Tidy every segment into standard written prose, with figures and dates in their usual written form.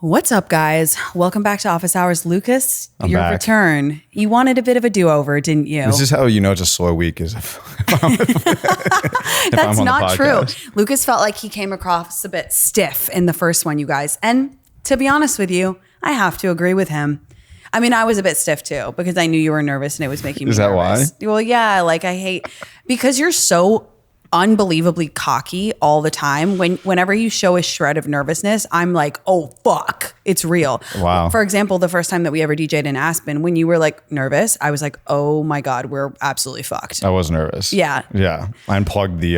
What's up, guys? Welcome back to Office Hours. Lucas, your back. return. You wanted a bit of a do-over, didn't you? This is how you know it's a slow week is if That's not true. Lucas felt like he came across a bit stiff in the first one, you guys. And to be honest with you, I have to agree with him. I mean, I was a bit stiff too because I knew you were nervous and it was making me nervous. Is that why? Well, yeah, like I hate because you're so unbelievably cocky all the time. Whenever you show a shred of nervousness, I'm like, oh fuck, it's real. Wow. For example, the first time that we ever DJ'd in Aspen, when you were like nervous, I was like, oh my God, we're absolutely fucked. I was nervous. Yeah. I unplugged the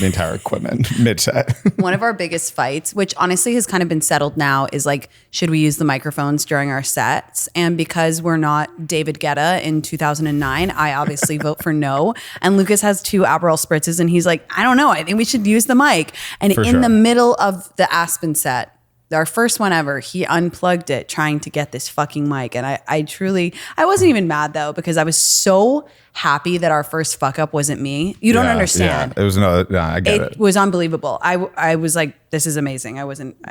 entire equipment mid-set. One of our biggest fights, which honestly has kind of been settled now, is like, should we use the microphones during our sets? And because we're not David Guetta in 2009, I obviously vote for no. And Lucas has 2 Aperol spritzes and he's like, I don't know, I think we should use the mic. And in the middle of the Aspen set, our first one ever, he unplugged it trying to get this fucking mic. And I wasn't even mad though, because I was so happy that our first fuck up wasn't me. You don't understand. Yeah. It was I get it. It was unbelievable. I was like, this is amazing.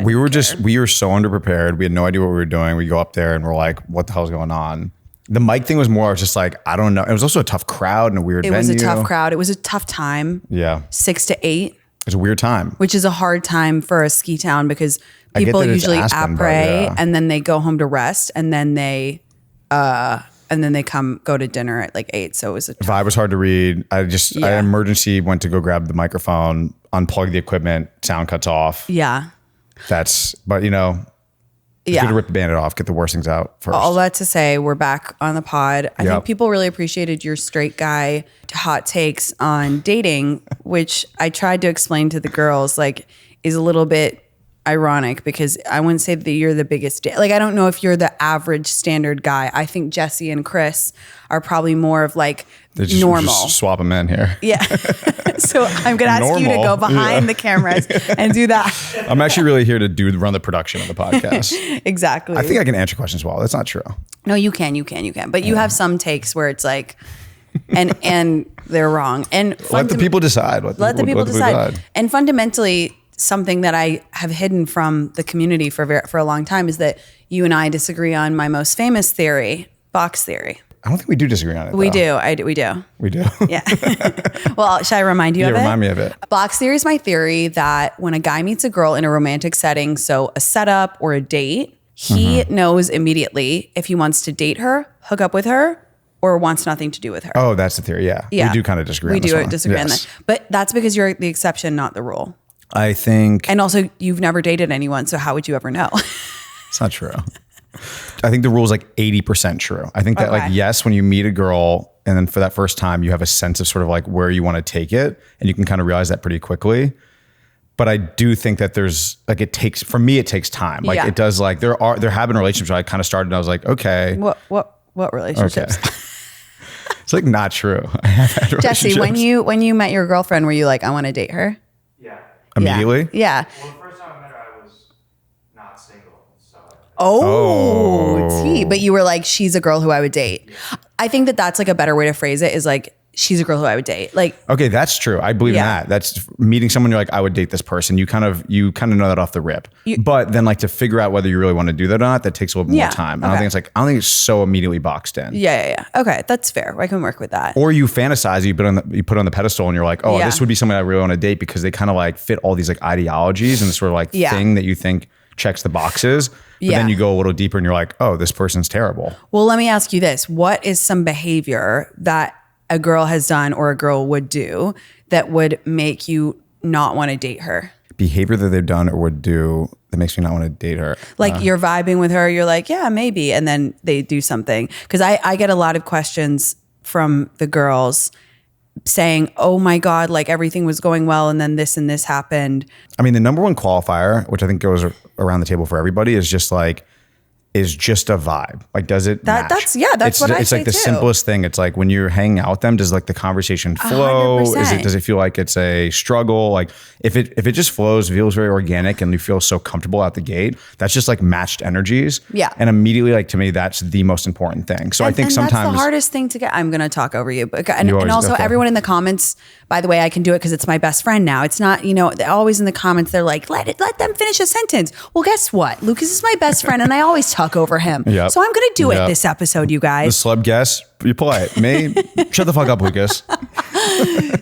We were so underprepared. We had no idea what we were doing. We go up there and we're like, what the hell's going on? The mic thing was more just like, I don't know. It was also a tough crowd and a weird venue. It was a tough crowd. It was a tough time. Yeah. 6 to 8. It's a weird time. Which is a hard time for a ski town because people usually après and then they go home to rest and then they go to dinner at like 8. So it was vibe was hard to read. I emergency went to go grab the microphone, unplug the equipment, sound cuts off. Yeah. But you know, it's good to rip the Band-Aid off, get the worst things out first. All that to say, we're back on the pod. I think people really appreciated your straight guy hot takes on dating, which I tried to explain to the girls, like, is a little bit ironic because I wouldn't say that you're the biggest. Like, I don't know if you're the average standard guy. I think Jesse and Chris are probably more of like normal. Just swap them in here. Yeah. So I'm going to ask you to go behind the cameras and do that. I'm actually really here to run the production of the podcast. Exactly. I think I can answer questions well. That's not true. No, you can. But you have some takes where it's like, and they're wrong. And let the people decide. Let the people decide. And fundamentally, something that I have hidden from the community for a long time is that you and I disagree on my most famous theory, box theory. I don't think we do disagree on it. We do. We do. We do. Yeah. Well, should I remind you of it? Yeah, remind me of it. Box theory is my theory that when a guy meets a girl in a romantic setting, so a setup or a date, he knows immediately if he wants to date her, hook up with her, or wants nothing to do with her. Oh, that's the theory. Yeah. We do kind of disagree on this one. We do disagree on that. But that's because you're the exception, not the rule. I think. And also, you've never dated anyone, so how would you ever know? It's not true. I think the rule is like 80% true. I think that like, yes, when you meet a girl and then for that first time, you have a sense of sort of like where you want to take it and you can kind of realize that pretty quickly. But I do think that there's like, it takes time. Like it does like, there have been relationships where I kind of started and I was like, okay. What relationships? Okay. It's like not true. Jesse, when you met your girlfriend, were you like, I want to date her? Yeah. Immediately? Yeah. Well, the first time I met her, I was not single. So. But you were like, she's a girl who I would date. Yeah. I think that that's like a better way to phrase it is like, she's a girl who I would date. Like, okay, that's true. I believe in that. That's meeting someone. You're like, I would date this person. You kind of know that off the rip. But then like to figure out whether you really want to do that or not, that takes a little bit more time. I don't think it's so immediately boxed in. Yeah. Okay, that's fair. I can work with that. Or you fantasize, you put it on the pedestal, and you're like, oh, this would be somebody I really want to date because they kind of like fit all these like ideologies and this sort of like thing that you think checks the boxes. But then you go a little deeper and you're like, oh, this person's terrible. Well, let me ask you this: what is some behavior that a girl has done or a girl would do that would make you not want to date her? Behavior that they've done or would do that makes me not want to date her. Like you're vibing with her, you're like, yeah, maybe. And then they do something. Because I get a lot of questions from the girls saying, oh my God, like everything was going well and then this and this happened. I mean, the number one qualifier, which I think goes around the table for everybody, is just just a vibe. Like, does it match? That's what I say It's like the simplest thing. It's like when you're hanging out with them, does like the conversation flow? 100%. Does it feel like it's a struggle? Like if it just flows, feels very organic and you feel so comfortable out the gate, that's just like matched energies. Yeah. And immediately, like to me, that's the most important thing. So I think sometimes that's the hardest thing to get. I'm going to talk over you. And also everyone in the comments by the way, I can do it because it's my best friend now. It's not, they're always in the comments, they're like, let them finish a sentence. Well, guess what? Lucas is my best friend and I always talk over him. Yep. So I'm going to do it this episode, you guys. The celeb guest, you're polite. Me, shut the fuck up, Lucas.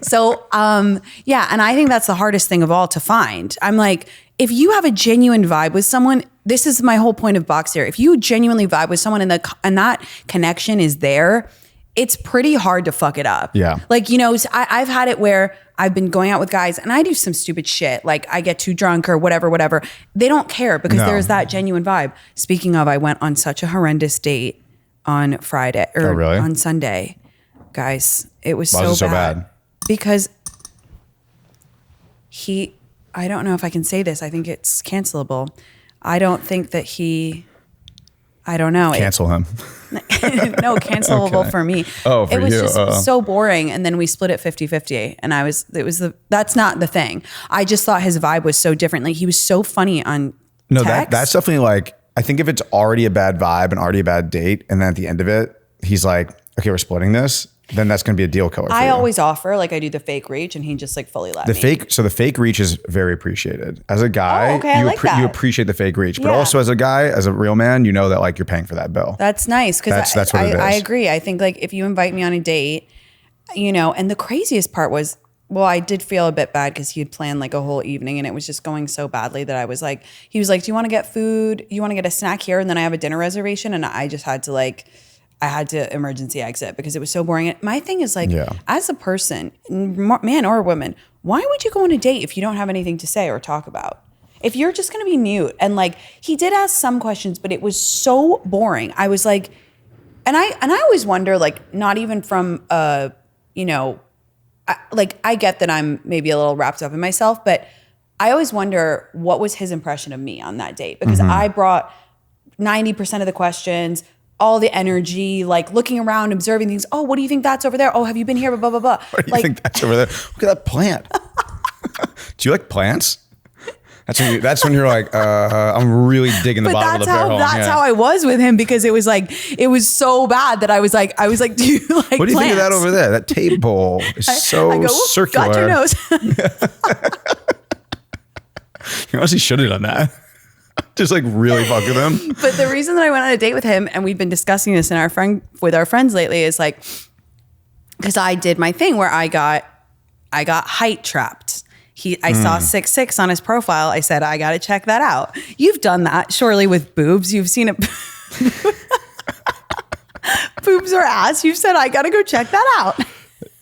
So, yeah. And I think that's the hardest thing of all to find. I'm like, if you have a genuine vibe with someone, this is my whole point of Box Theory. If you genuinely vibe with someone and that connection is there, it's pretty hard to fuck it up. Yeah. Like, I've had it where I've been going out with guys and I do some stupid shit. Like I get too drunk or whatever. They don't care because there's that genuine vibe. Speaking of, I went on such a horrendous date on Friday or on Sunday. Guys, it was so bad. Because I don't know if I can say this. I think it's cancelable. I don't think that I don't know. Cancel him. No, cancelable for me. Oh, for it was you. just so boring. And then we split it 50-50. And that's not the thing. I just thought his vibe was so different. Like he was so funny on text. That's definitely like, I think if it's already a bad vibe and already a bad date, and then at the end of it, he's like, okay, we're splitting this, then that's going to be a deal killer for you. I always offer, like I do the fake reach and he just like fully let me. So the fake reach is very appreciated. As a guy, you appreciate the fake reach, but also as a guy, as a real man, you know that like you're paying for that bill. That's nice. Cause that's what it is. I agree. I think like if you invite me on a date, and the craziest part was, well, I did feel a bit bad because he had planned like a whole evening and it was just going so badly that I was like, he was like, do you want to get food? You want to get a snack here? And then I have a dinner reservation. And I just had to emergency exit because it was so boring. And my thing is like, as a person, man or woman, why would you go on a date if you don't have anything to say or talk about? If you're just going to be mute. And like, he did ask some questions, but it was so boring. I was like, and I always wonder, like, not even from, I get that I'm maybe a little wrapped up in myself, but I always wonder what was his impression of me on that date? Because I brought 90% of the questions, all the energy, like looking around, observing things. Oh, what do you think that's over there? Oh, have you been here? Blah, blah, blah. What do you think that's over there? Look at that plant. Do you like plants? That's when you're like, I'm really digging the bottom of the barrel. That's how I was with him because it was so bad that I was like, do you like plants? What do you think of that over there? That table is so circular. Got your nose. You honestly should have done that. Just like really fuck with him. But the reason that I went on a date with him, and we've been discussing this with our friends lately, is like, because I did my thing where I got height trapped. I saw 6'6" on his profile. I said, I got to check that out. You've done that surely with boobs. You've seen it. Boobs or ass. You've said, I got to go check that out.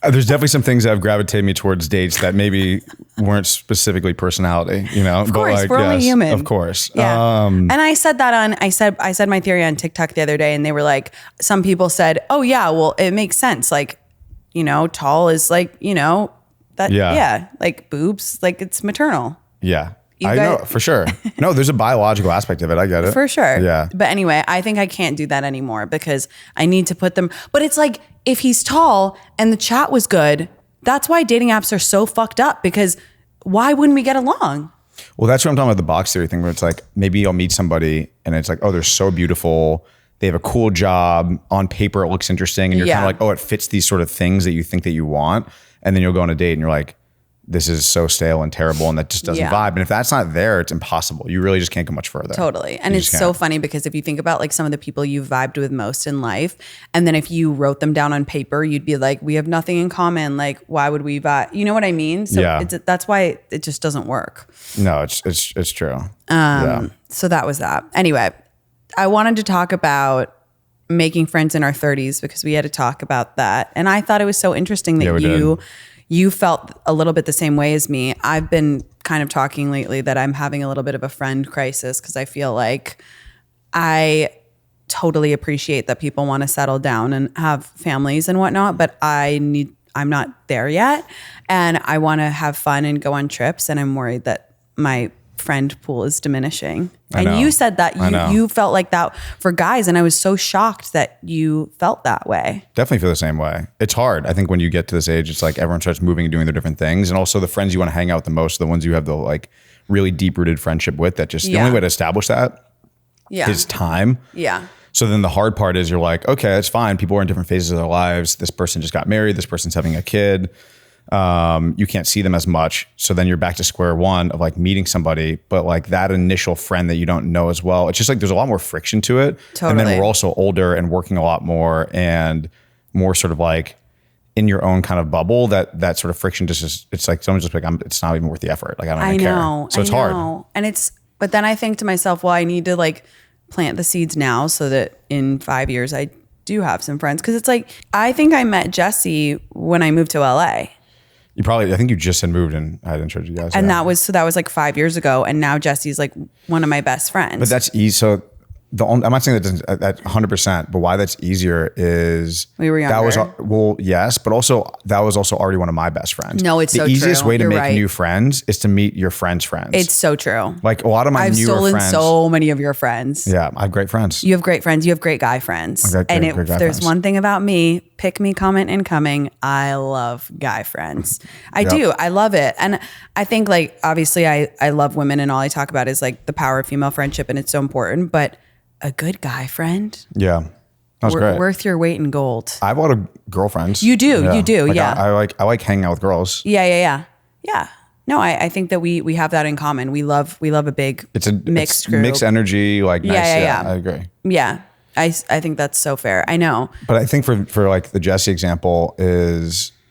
There's definitely some things that have gravitated me towards dates that maybe weren't specifically personality, Of course, but we're only human. Of course. Yeah. And I said that I said my theory on TikTok the other day, and they were like, some people said, oh yeah, well, it makes sense. Like, tall is like, like boobs, like it's maternal. Yeah. I know for sure. No, there's a biological aspect of it. I get it. For sure. Yeah. But anyway, I think I can't do that anymore because I need to put them. But it's like, if he's tall and the chat was good, that's why dating apps are so fucked up, because why wouldn't we get along? Well, that's what I'm talking about, the box theory thing, where it's like, maybe you'll meet somebody and it's like, oh, they're so beautiful. They have a cool job. On paper, it looks interesting. And you're kind of like, oh, it fits these sort of things that you think that you want. And then you'll go on a date and you're like, this is so stale and terrible, and that just doesn't vibe. And if that's not there, it's impossible. You really just can't go much further. Totally. And it's so funny because if you think about like some of the people you vibed with most in life, and then if you wrote them down on paper, you'd be like, we have nothing in common. Like, why would we vibe? You know what I mean? So that's why it just doesn't work. No, it's true. So that was that. Anyway, I wanted to talk about making friends in our 30s because we had to talk about that. And I thought it was so interesting that you felt a little bit the same way as me. I've been kind of talking lately that I'm having a little bit of a friend crisis because I feel like I totally appreciate that people want to settle down and have families and whatnot, but I'm not there yet. And I want to have fun and go on trips. And I'm worried that my friend pool is diminishing. And you said that you felt like that for guys, and I was so shocked that you felt that way. Definitely feel the same way. It's hard. I think when you get to this age, it's like everyone starts moving and doing their different things, and also the friends you want to hang out with the most are the ones you have the like really deep rooted friendship with. That just the only way to establish that is time. Yeah. So then the hard part is you're like, okay, that's fine. People are in different phases of their lives. This person just got married. This person's having a kid. You can't see them as much. So then you're back to square one of like meeting somebody, but like that initial friend that you don't know as well. It's just like there's a lot more friction to it. Totally. And then we're also older and working a lot more and more sort of like in your own kind of bubble, that sort of friction just is, it's like someone's just like, it's not even worth the effort. Like I don't even care. So it's hard. And but then I think to myself, well, I need to like plant the seeds now so that in 5 years I do have some friends. Cause it's like, I think I met Jesse when I moved to LA. I think you just had moved and I had introduced you guys. And that was like 5 years ago. And now Jesse's like one of my best friends. But that's easy. So I'm not saying that 100%, but why that's easier is we were younger. That was, yes, but also that was also already one of my best friends. No, it's so true. The easiest way to You're make right. new friends is to meet your friends' friends. It's so true. Like a lot of my newer friends. I've stolen so many of your friends. Yeah, I have great friends. You have great friends. You have great guy friends. Great guy there's friends. one thing about me, pick me, comment incoming. I love guy friends. I do. I love it. And I think like, obviously I love women and all I talk about is like the power of female friendship and it's so important, but a good guy friend. Yeah. That's great. Worth your weight in gold. I have a lot of girlfriends. You do. You do. Like, yeah. I like hanging out with girls. Yeah. No, I think that we have that in common. We love a big mixed group. Mixed energy, like nice. Yeah. I agree. Yeah. I think that's so fair. I know. But I think for like the Jesse example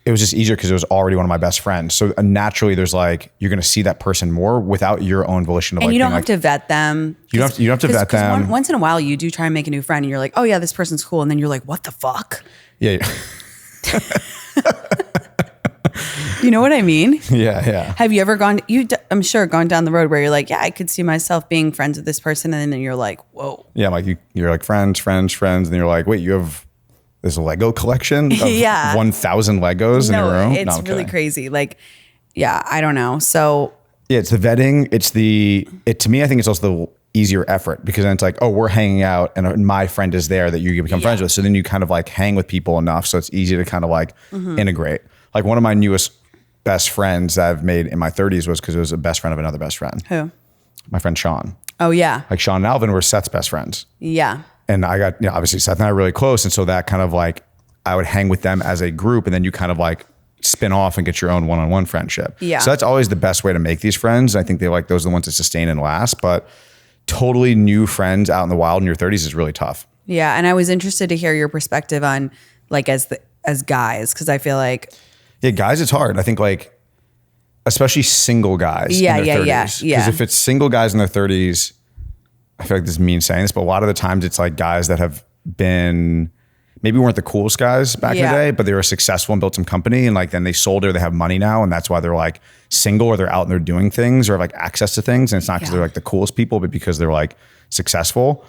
it was just easier because it was already one of my best friends. So naturally there's like, you're going to see that person more without your own volition of and like, you don't have to vet them. You don't have to vet them. Once in a while you do try and make a new friend and you're like, oh yeah, this person's cool. And then you're like, what the fuck? Yeah. You know what I mean? Yeah. Have you ever I'm sure gone down the road where you're like, yeah, I could see myself being friends with this person. And then you're like, whoa. Yeah. Like you're like friends. And then you're like, wait, you have this Lego collection of 1,000 Legos in your room? It's really crazy. Like, yeah, I don't know. So yeah, it's the vetting. To me, I think it's also the easier effort because then it's like, oh, we're hanging out and my friend is there that you become friends with. So then you kind of like hang with people enough. So it's easy to kind of like integrate. Like one of my newest best friends that I've made in my 30s was because it was a best friend of another best friend. Who? My friend Sean. Oh yeah. Like Sean and Alvin were Seth's best friends. Yeah. And I got, obviously Seth and I are really close. And so that kind of like, I would hang with them as a group and then you kind of like spin off and get your own one-on-one friendship. Yeah. So that's always the best way to make these friends. I think those are the ones that sustain and last, but totally new friends out in the wild in your 30s is really tough. Yeah. And I was interested to hear your perspective on like as guys, because I feel like. Yeah, guys, it's hard. I think like, especially single guys in their 30s. Because if it's single guys in their 30s, I feel like this is me saying this, but a lot of the times it's like guys that have been, maybe weren't the coolest guys back in the day, but they were successful and built some company and like then they sold or they have money now and that's why they're like single or they're out and they're doing things or have like access to things. And it's not because they're like the coolest people, but because they're like successful.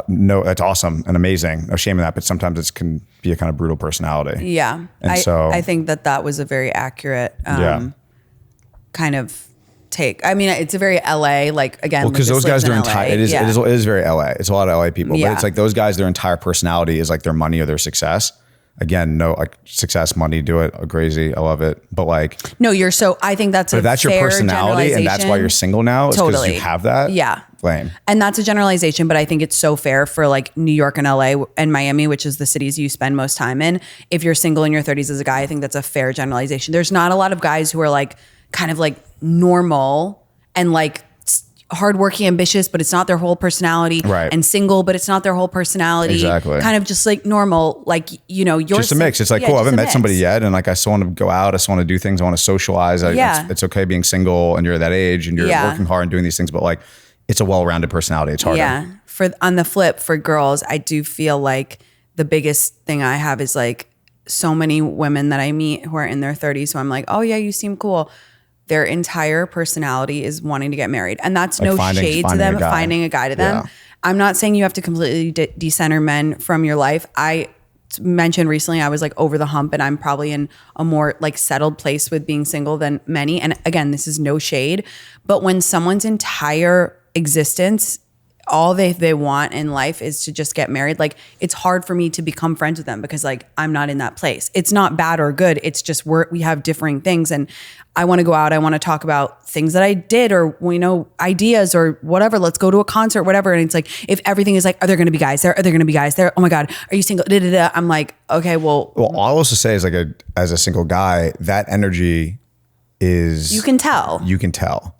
No, that's awesome and amazing. No shame in that, but sometimes it can be a kind of brutal personality. Yeah. And I think that was a very accurate kind of take. I mean, it's a very LA, like again, well, because those guys, their entire, it is very LA. It's a lot of LA people, but it's like those guys, their entire personality is like their money or their success. Again, no, like success, money, do it, crazy. I love it. But like, no, I think that's but if that's your personality and that's why you're single now, is because you have that. Yeah. Lame. And that's a generalization, but I think it's so fair for like New York and LA and Miami, which is the cities you spend most time in. If you're single in your 30s as a guy, I think that's a fair generalization. There's not a lot of guys who are like kind of like normal and like hardworking, ambitious, but it's not their whole personality. Right. And single, but it's not their whole personality. Exactly. Kind of just like normal, like, you know, you're just a mix. It's like, cool, I haven't met somebody yet. And like, I still want to go out. I still want to do things. I want to socialize. It's okay being single and you're that age and you're working hard and doing these things, but like, it's a well-rounded personality. It's harder. Yeah. On the flip, for girls, I do feel like the biggest thing I have is like so many women that I meet who are in their 30s. So I'm like, oh yeah, you seem cool. Their entire personality is wanting to get married. And that's like no shade to them, finding a guy to them. Yeah. I'm not saying you have to completely decenter men from your life. I mentioned recently I was like over the hump and I'm probably in a more like settled place with being single than many. And again, this is no shade. But when someone's entire existence all they want in life is to just get married. Like, it's hard for me to become friends with them because like I'm not in that place. It's not bad or good. It's just we have differing things, and I want to go out. I want to talk about things that I did, or ideas or whatever. Let's go to a concert, whatever. And it's like, if everything is like, are there going to be guys there? Are there going to be guys there? Oh my God, are you single? Da, da, da. I'm like, okay, well. Well, all I'll also say is like as a single guy, that energy is you can tell.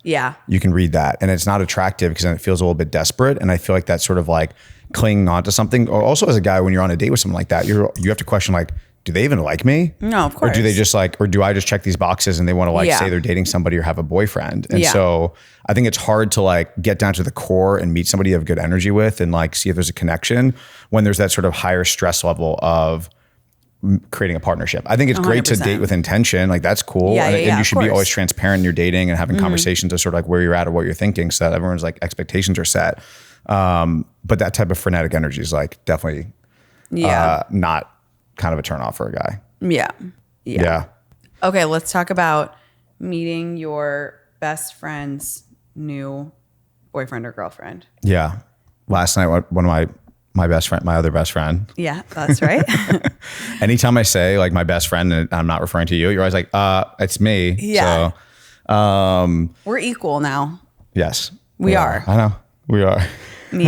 Yeah. You can read that. And it's not attractive because then it feels a little bit desperate. And I feel like that's sort of like clinging on to something. Or also as a guy, when you're on a date with someone like that, you have to question like, do they even like me? No, of course. Or do they just like, or do I just check these boxes and they want to like say they're dating somebody or have a boyfriend? And so I think it's hard to like get down to the core and meet somebody you have good energy with and like see if there's a connection when there's that sort of higher stress level of creating a partnership. I think it's 100%. Great to date with intention. Like that's cool. And you should be always transparent in your dating and having conversations of sort of like where you're at or what you're thinking so that everyone's like expectations are set. But that type of frenetic energy is like definitely not kind of a turn off for a guy. Yeah. Okay, let's talk about meeting your best friend's new boyfriend or girlfriend. Yeah. Last night, one of my other best friend. Yeah, that's right. Anytime I say like my best friend and I'm not referring to you, you're always like, it's me. Yeah. So, we're equal now. Yes. We are. I know. We are. me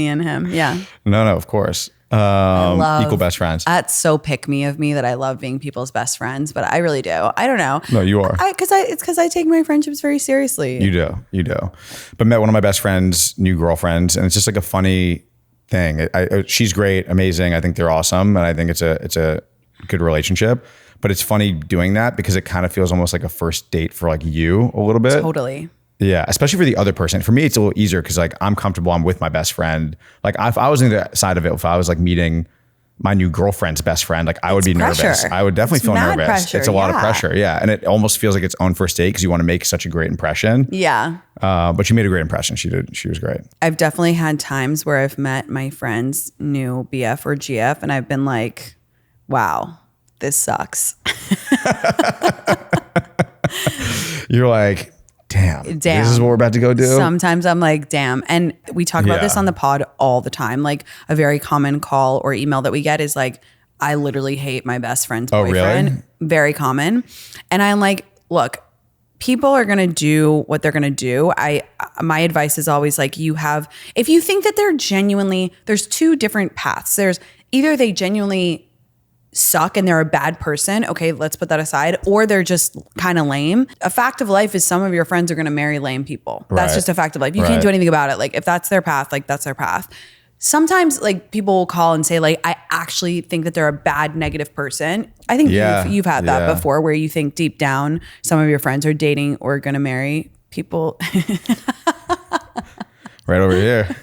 and him. Yeah. No, of course. Equal best friends. That's so pick me of me that I love being people's best friends, but I really do. I don't know. No, you are. It's because I take my friendships very seriously. You do. But met one of my best friend's new girlfriends, and it's just like a funny thing. She's great, amazing. I think they're awesome, and I think it's a good relationship. But it's funny doing that because it kind of feels almost like a first date for like you a little bit. Totally. Yeah, especially for the other person. For me, it's a little easier because like I'm comfortable. I'm with my best friend. Like if I was in the side of it, if I was like meeting my new girlfriend's best friend, like I would be nervous. I would definitely feel nervous. Pressure, it's a lot of pressure. Yeah, and it almost feels like its own first date because you want to make such a great impression. Yeah. But she made a great impression. She did. She was great. I've definitely had times where I've met my friend's new BF or GF, and I've been like, "Wow, this sucks." You're like, damn, this is what we're about to go do. Sometimes I'm like, damn. And we talk about this on the pod all the time. Like a very common call or email that we get is like, I literally hate my best friend's boyfriend. Really? Very common. And I'm like, look, people are going to do what they're going to do. My advice is always like, if you think that they're genuinely, there's two different paths. There's either they genuinely suck and they're a bad person. Okay, let's put that aside. Or they're just kind of lame. A fact of life is some of your friends are going to marry lame people. That's just a fact of life. You can't do anything about it. Like if that's their path, like that's their path. Sometimes like people will call and say like, I actually think that they're a bad negative person. I think you've had that before where you think deep down some of your friends are dating or going to marry people. Right over here.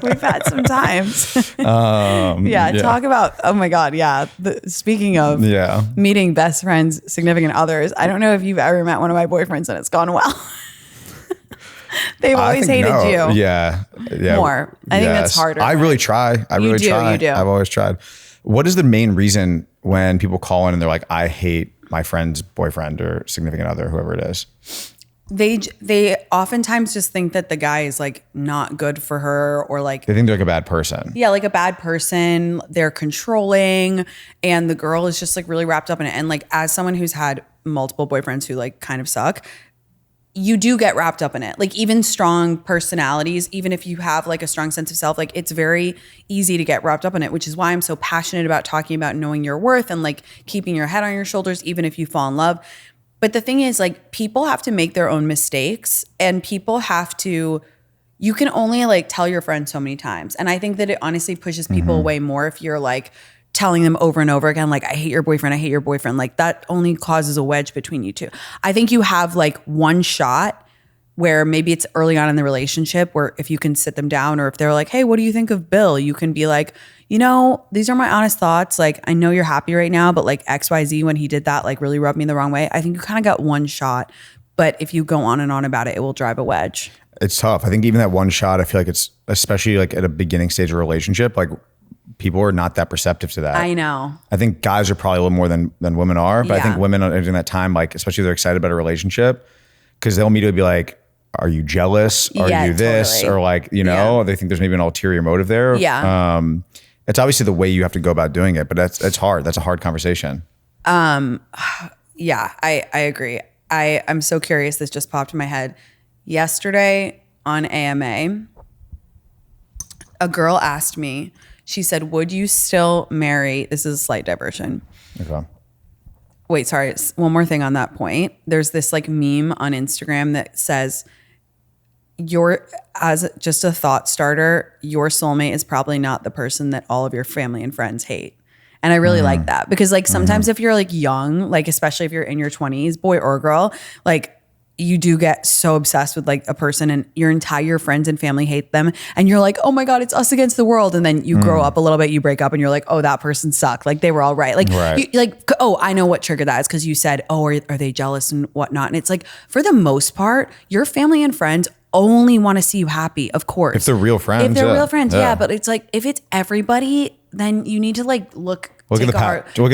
We've had some times. Talk about, oh my God. Yeah. Speaking of meeting best friends, significant others, I don't know if you've ever met one of my boyfriends and it's gone well. They've always hated you. Yeah. More. I think that's harder. I really try. You do. I've always tried. What is the main reason when people call in and they're like, I hate my friend's boyfriend or significant other, whoever it is? They oftentimes just think that the guy is like not good for her or like they think they're like a bad person. Yeah, like a bad person. They're controlling and the girl is just like really wrapped up in it. And like as someone who's had multiple boyfriends who like kind of suck, you do get wrapped up in it. Like even strong personalities, even if you have like a strong sense of self, like it's very easy to get wrapped up in it, which is why I'm so passionate about talking about knowing your worth and like keeping your head on your shoulders, even if you fall in love. But the thing is, like, people have to make their own mistakes and people have to, you can only like tell your friends so many times. And I think that it honestly pushes people away more if you're like telling them over and over again, like, I hate your boyfriend, I hate your boyfriend. Like that only causes a wedge between you two. I think you have like one shot where maybe it's early on in the relationship where if you can sit them down or if they're like, hey, what do you think of Bill? You can be like, you know, these are my honest thoughts. Like, I know you're happy right now, but like XYZ when he did that, like really rubbed me the wrong way. I think you kind of got one shot, but if you go on and on about it, it will drive a wedge. It's tough. I think even that one shot, I feel like it's, especially like at a beginning stage of a relationship, like people are not that perceptive to that. I know. I think guys are probably a little more than women are, but I think women are in that time, like, especially if they're excited about a relationship, because they'll immediately be like, are you jealous? Are you this? Totally. Or like, you know, they think there's maybe an ulterior motive there. Yeah. It's obviously the way you have to go about doing it, but that's hard. That's a hard conversation. Yeah, I agree. I'm so curious. This just popped in my head. Yesterday on AMA, a girl asked me, she said, would you still marry, this is a slight diversion. Okay. Wait, sorry. One more thing on that point. There's this like meme on Instagram that says, as just a thought starter, your soulmate is probably not the person that all of your family and friends hate. And I really like that because like sometimes if you're like young, like especially if you're in your 20s, boy or girl, like you do get so obsessed with like a person and your entire friends and family hate them. And you're like, oh my God, it's us against the world. And then you grow up a little bit, you break up and you're like, oh, that person sucked. Like they were all right. Like, oh, I know what triggered that is because you said, oh, are they jealous and whatnot? And it's like, for the most part, your family and friends only want to see you happy, of course. If they're real friends. If they're real friends, yeah. But it's like, if it's everybody, then you need to like look at the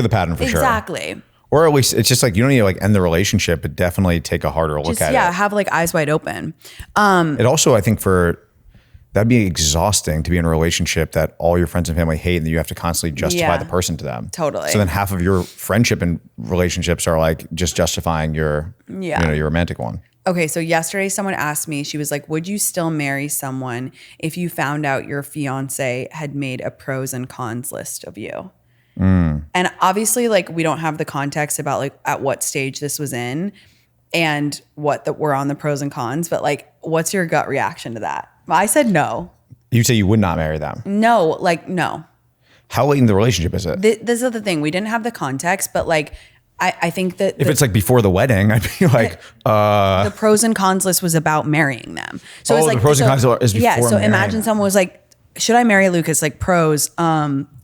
pattern for sure. Exactly. Or at least it's just like, you don't need to like end the relationship, but definitely take a harder look at it. Yeah, have like eyes wide open. It also, I think that'd be exhausting to be in a relationship that all your friends and family hate and you have to constantly justify the person to them. Totally. So then half of your friendship and relationships are like just justifying your romantic one. Okay, so yesterday someone asked me, she was like, would you still marry someone if you found out your fiance had made a pros and cons list of you? And obviously, like, we don't have the context about like at what stage this was in and what that were on the pros and cons, but like, what's your gut reaction to that? I said no. You say you would not marry them? No, like, no. How late in the relationship is it? This is the thing. We didn't have the context, but like, I think that if it's like before the wedding, I'd be like, the pros and cons list was about marrying them. So it's like the pros and cons is before. Yeah. So marrying. Imagine someone was like, should I marry Lucas? Like pros,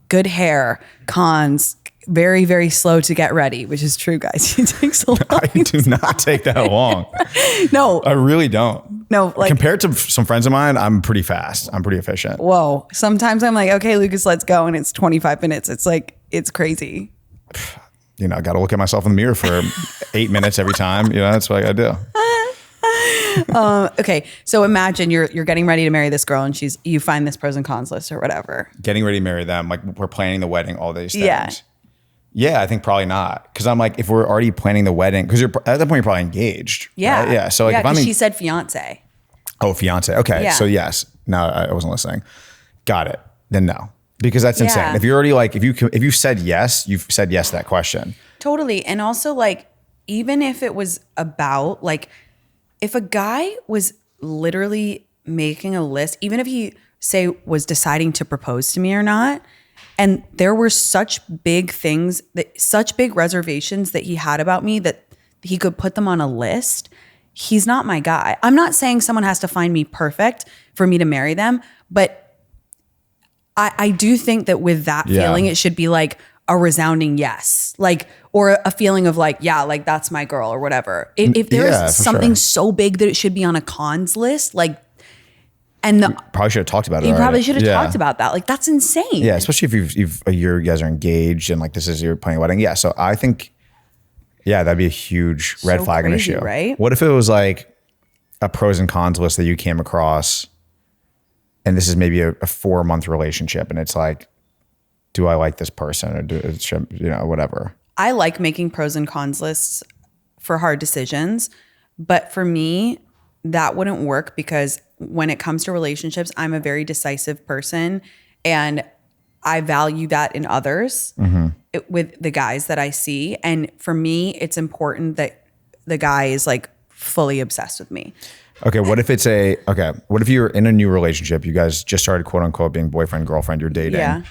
good hair, cons, very, very slow to get ready, which is true, guys. He takes a long I do not take that long. No. I really don't. No. Like compared to some friends of mine, I'm pretty fast. I'm pretty efficient. Whoa. Sometimes I'm like, okay, Lucas, let's go. And it's 25 minutes. It's like, it's crazy. You know, I got to look at myself in the mirror for 8 minutes every time. You know, that's what I got to do. Okay, so imagine you're getting ready to marry this girl and you find this pros and cons list or whatever. Getting ready to marry them, like we're planning the wedding, all these things. Yeah, I think probably not. Because I'm like, if we're already planning the wedding, because at that point you're probably engaged. Yeah. Right? Yeah. So like if I'm she said fiance. Oh, fiance. Okay. Yeah. So yes. No, I wasn't listening. Got it. Then no. Because that's insane. Yeah. If you're already like, if you said yes, you've said yes to that question. Totally. And also like, even if it was about like, if a guy was literally making a list, even if he say was deciding to propose to me or not, and there were such big things such big reservations that he had about me that he could put them on a list, he's not my guy. I'm not saying someone has to find me perfect for me to marry them, but I do think that with that feeling, it should be like a resounding yes, like, or a feeling of like, yeah, like that's my girl or whatever. If there's something so big that it should be on a cons list, like, and you probably should have talked about it. You probably should have talked about that. Like, that's insane. Yeah, especially if you guys are engaged and like this is your planning wedding. Yeah, so I think, that'd be a huge red flag and issue. Right? What if it was like a pros and cons list that you came across, and this is maybe a 4-month relationship, and it's like, do I like this person or whatever? I like making pros and cons lists for hard decisions, but for me, that wouldn't work because when it comes to relationships, I'm a very decisive person and I value that in others with the guys that I see. And for me, it's important that the guy is like fully obsessed with me. Okay, what if what if you're in a new relationship, you guys just started quote unquote being boyfriend, girlfriend, you're dating. Yeah.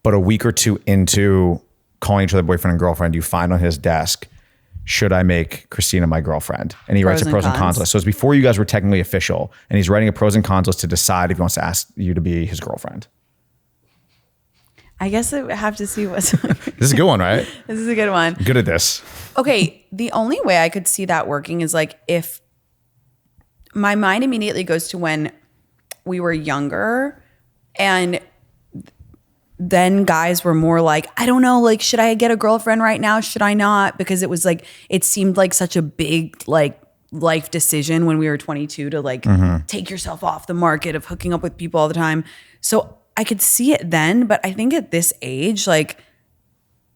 But a week or two into calling each other boyfriend and girlfriend, you find on his desk, should I make Christina my girlfriend? And he writes a pros and cons list. So it's before you guys were technically official. And he's writing a pros and cons list to decide if he wants to ask you to be his girlfriend. I guess I would have to see what's This is a good one, right? This is a good one. Good at this. Okay. The only way I could see that working is like if my mind immediately goes to when we were younger and then guys were more like, I don't know, like, should I get a girlfriend right now? Should I not? Because it was like, it seemed like such a big, like life decision when we were 22 to like take yourself off the market of hooking up with people all the time. So I could see it then, but I think at this age, like,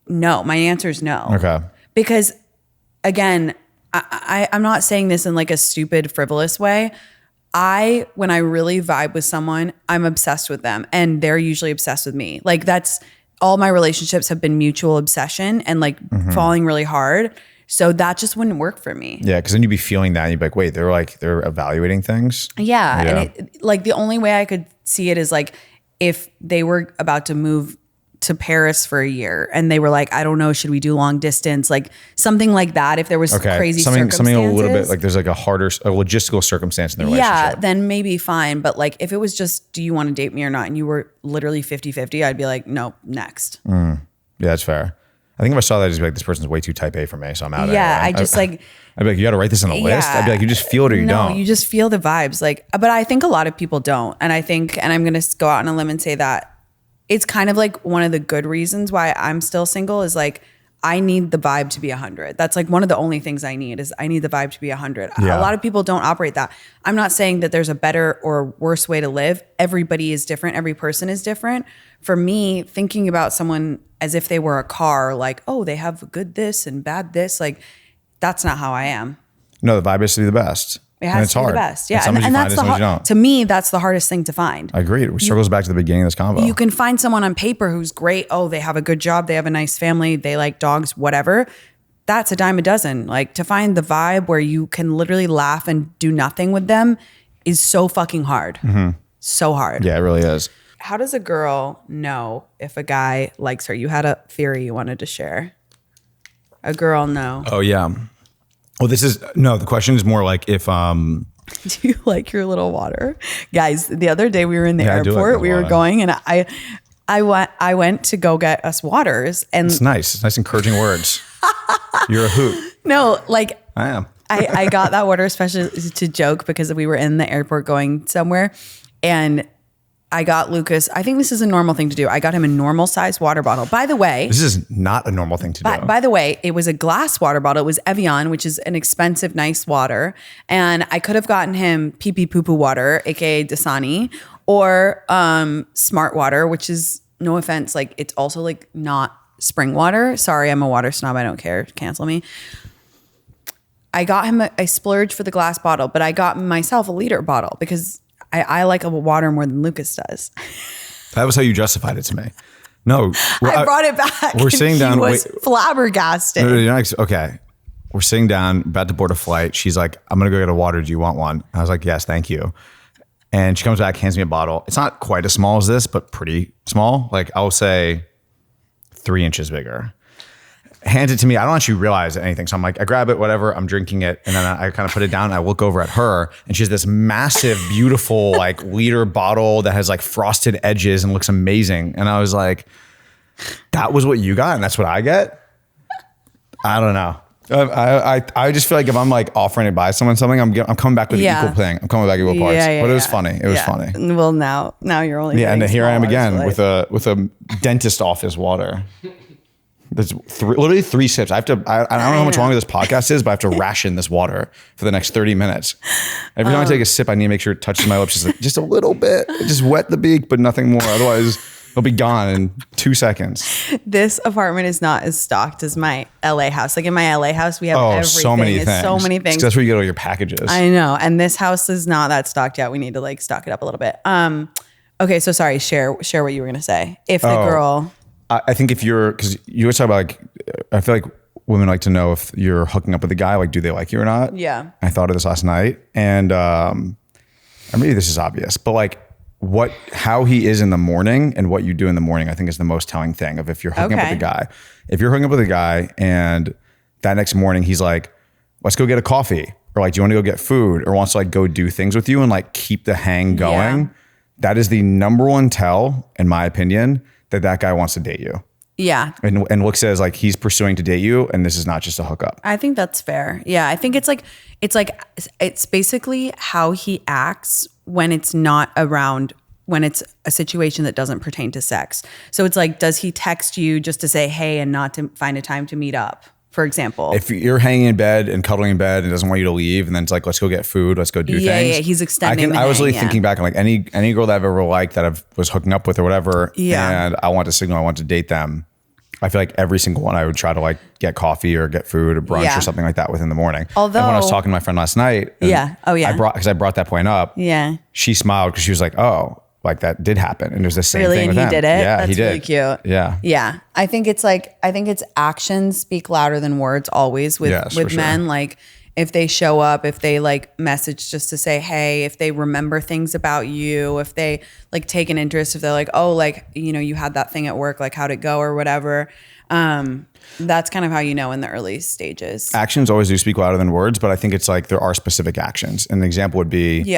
no, my answer is no. Okay. Because again, I'm not saying this in like a stupid, frivolous way. When I really vibe with someone, I'm obsessed with them and they're usually obsessed with me. Like that's all my relationships have been mutual obsession and like falling really hard. So that just wouldn't work for me. Yeah, because then you'd be feeling that and you'd be like, wait, they're evaluating things. Yeah. And like the only way I could see it is like if they were about to move to Paris for a year and they were like, I don't know, should we do long distance? Like something like that. If there was crazy circumstances. Something a little bit like there's like a logistical circumstance in the relationship. Yeah, then maybe fine. But like if it was just, do you want to date me or not? And you were literally 50-50, I'd be like, no, next. Yeah, that's fair. I think if I saw that, I'd just be like, this person's way too type A for me, so I'm out. Yeah, anyway. I'd be like, you got to write this on a list. I'd be like, you just feel it or you don't. No, you just feel the vibes. Like, but I think a lot of people don't. And I think, and I'm going to go out on a limb and say that it's kind of like one of the good reasons why I'm still single is like, I need the vibe to be 100. That's like one of the only things I need is I need the vibe to be 100. Yeah. A lot of people don't operate that. I'm not saying that there's a better or worse way to live. Everybody is different. Every person is different. For me, thinking about someone as if they were a car, like, oh, they have good this and bad this, like that's not how I am. No, the vibe is to be the best. It has to be the best. Yeah. And that's to me, that's the hardest thing to find. I agree. It circles back to the beginning of this convo. You can find someone on paper who's great. Oh, they have a good job. They have a nice family. They like dogs, whatever. That's a dime a dozen. Like to find the vibe where you can literally laugh and do nothing with them is so fucking hard. So hard. Yeah, it really is. How does a girl know if a guy likes her? You had a theory you wanted to share. A girl know. Oh, yeah. Well, the question is more like if, do you like your little water? Guys, the other day we were in the airport, we were water. going and I went to go get us waters and it's nice. It's nice encouraging words. You're a hoot. No, like I am. I got that water especially to joke because we were in the airport going somewhere and I got Lucas, I think this is a normal thing to do. I got him a normal size water bottle. By the way, this is not a normal thing to do. By the way, it was a glass water bottle. It was Evian, which is an expensive, nice water. And I could have gotten him pee pee poo poo water, aka Dasani, or Smart Water, which is, no offense, like it's also like not spring water. Sorry, I'm a water snob. I don't care. Cancel me. I got him a splurge for the glass bottle, but I got myself a liter bottle because I like a water more than Lucas does. That was how you justified it to me. No. I brought it back. We're sitting down. He was flabbergasted. No, okay. We're sitting down, about to board a flight. She's like, I'm going to go get a water. Do you want one? I was like, yes, thank you. And she comes back, hands me a bottle. It's not quite as small as this, but pretty small. Like I'll say 3 inches bigger. Hands it to me. I don't actually realize anything. So I'm like, I grab it, whatever. I'm drinking it. And then I kind of put it down and I look over at her and she has this massive, beautiful like liter bottle that has like frosted edges and looks amazing. And I was like, that was what you got? And that's what I get? I don't know. I just feel like if I'm like offering to buy someone something, I'm coming back with the equal thing. I'm coming back equal parts. But it was funny. It was funny. Well, now you're only and here I am again with a dentist office water. There's literally 3 sips. I don't know how much longer this podcast is, but I have to ration this water for the next 30 minutes. Every time I take a sip, I need to make sure it touches my lips just a little bit. Just wet the beak, but nothing more. Otherwise, it'll be gone in 2 seconds. This apartment is not as stocked as my LA house. Like in my LA house, we have everything. So many things. So many things. That's where you get all your packages. I know. And this house is not that stocked yet. We need to like stock it up a little bit. Okay, so sorry. Share what you were gonna say. If the girl. I think because you always talk about like, I feel like women like to know if you're hooking up with a guy, like, do they like you or not? Yeah. I thought of this last night and or maybe this is obvious, but like how he is in the morning and what you do in the morning, I think is the most telling thing of if you're hooking up with a guy. If you're hooking up with a guy and that next morning he's like, let's go get a coffee, or like, do you want to go get food, or wants to like go do things with you and like keep the hang going. Yeah. That is the number one tell, in my opinion, that guy wants to date you. Yeah. And looks as like he's pursuing to date you and this is not just a hookup. I think that's fair. Yeah. I think it's basically how he acts when it's not around, when it's a situation that doesn't pertain to sex. So it's like, does he text you just to say, hey, and not to find a time to meet up? for example. If you're hanging in bed and cuddling in bed and doesn't want you to leave, and then it's like, let's go get food, let's go do things. Yeah, he's extending. I was really thinking back on like any girl that I've ever liked that I was hooking up with or whatever. Yeah. And I want to signal I want to date them. I feel like every single one I would try to like get coffee or get food or brunch or something like that within the morning. Although, and when I was talking to my friend last night, I brought that point up. Yeah. She smiled because she was like, oh, like that did happen. And it was the same thing with him. him. Did it? Yeah, That's he did. Really cute. Yeah. Yeah. I think it's actions speak louder than words always with men. Sure. Like if they show up, if they like message just to say, hey, if they remember things about you, if they like take an interest, if they're like, oh, like, you know, you had that thing at work, like how'd it go or whatever. That's kind of how you know in the early stages. Actions always do speak louder than words, but I think it's like there are specific actions. An example would be,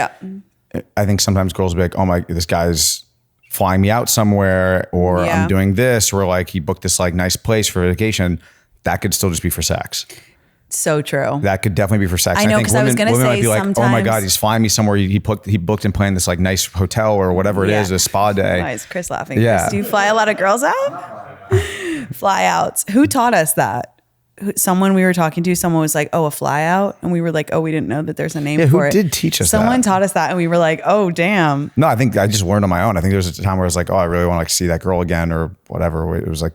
I think sometimes girls will be like, oh my, this guy's flying me out somewhere, or I'm doing this, or like he booked this like nice place for vacation. That could still just be for sex. So true. That could definitely be for sex. I know, because I was going to say might be like, oh my God, he's flying me somewhere. He booked and planned this like nice hotel or whatever it is, a spa day. Why is Chris laughing? Yeah. Chris, do you fly a lot of girls out? Fly outs. Who taught us that? Someone we were talking to, someone was like, oh, a fly out. And we were like, oh, we didn't know that there's a name for it. Who did teach us Someone taught us that. And we were like, oh, damn. No, I think I just learned on my own. I think there was a time where I was like, oh, I really want to like see that girl again or whatever. It was like,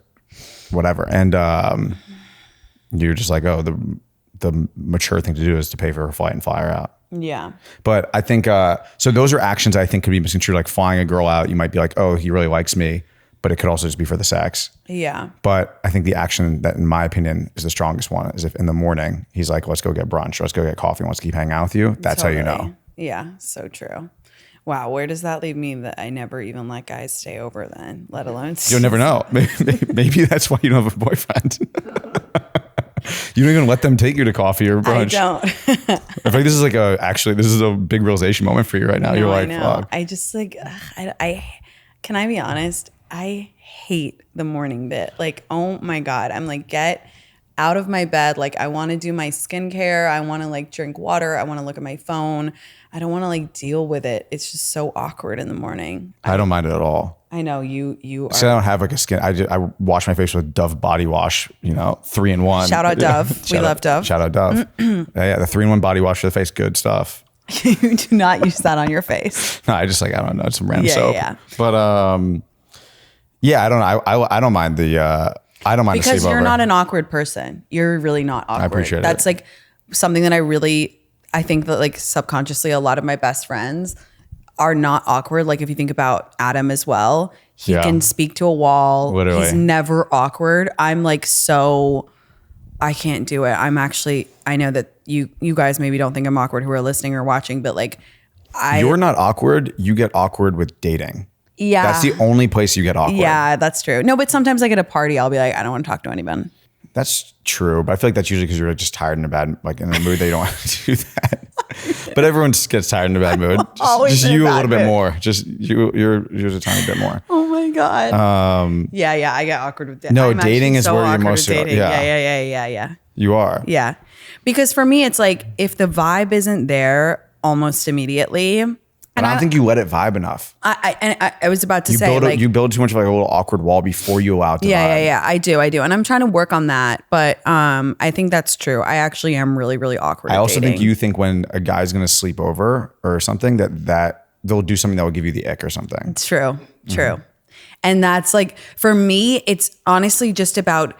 whatever. And you're just like, oh, the mature thing to do is to pay for a flight and fly her out. Yeah. But I think, so those are actions I think could be misconstrued. Like flying a girl out, you might be like, oh, he really likes me. But it could also just be for the sex. Yeah. But I think the action that, in my opinion, is the strongest one is if in the morning he's like, let's go get brunch, or let's go get coffee, and let's keep hanging out with you. That's how you know. Yeah, so true. Wow, where does that leave me that I never even let guys stay over then, let alone... You'll never know. Maybe that's why you don't have a boyfriend. You don't even let them take you to coffee or brunch. I don't. I feel like this is a big realization moment for you right now. You're like, fuck. I just like, can I be honest? I hate the morning bit. Like, oh my God. I'm like, get out of my bed. Like, I want to do my skincare. I want to like drink water. I want to look at my phone. I don't want to like deal with it. It's just so awkward in the morning. I don't mind it at all. I know you are. So I don't have like a skin. I wash my face with Dove body wash, 3-in-1. Shout out Dove. We love Dove. Shout out Dove. Yeah, the 3-in-1 body wash for the face. Good stuff. You do not use that on your face. No, I just like, I don't know. It's some random soap. Yeah. But, yeah, I don't know. I don't mind the I don't mind because you're not an awkward person. You're really not awkward. I appreciate That's like something that I think that like subconsciously a lot of my best friends are not awkward. Like if you think about Adam as well, he can speak to a wall. Literally. He's never awkward. I'm like, I can't do it. I know that you guys maybe don't think I'm awkward who are listening or watching, but like you're not awkward. You get awkward with dating. Yeah. That's the only place you get awkward. Yeah, that's true. No, but sometimes like at a party, I'll be like, I don't want to talk to anyone. That's true. But I feel like that's usually because you're just tired and in a bad, like in a mood that you don't want to do that. But everyone just gets tired in a bad mood. Just you a little bit more. Just you're a tiny bit more. Oh my God. Yeah, I get awkward with dating. No, dating is where you're most dating. Yeah. You are. Yeah. Because for me, it's like if the vibe isn't there almost immediately. And I don't think you let it vibe enough. I was about to say, you build too much of like a little awkward wall before you allow it to vibe. Yeah. I do. And I'm trying to work on that. But I think that's true. I actually am really, really awkward. I also think you think when a guy's going to sleep over or something that they'll do something that will give you the ick or something. It's true. Mm-hmm. And that's like, for me, it's honestly just about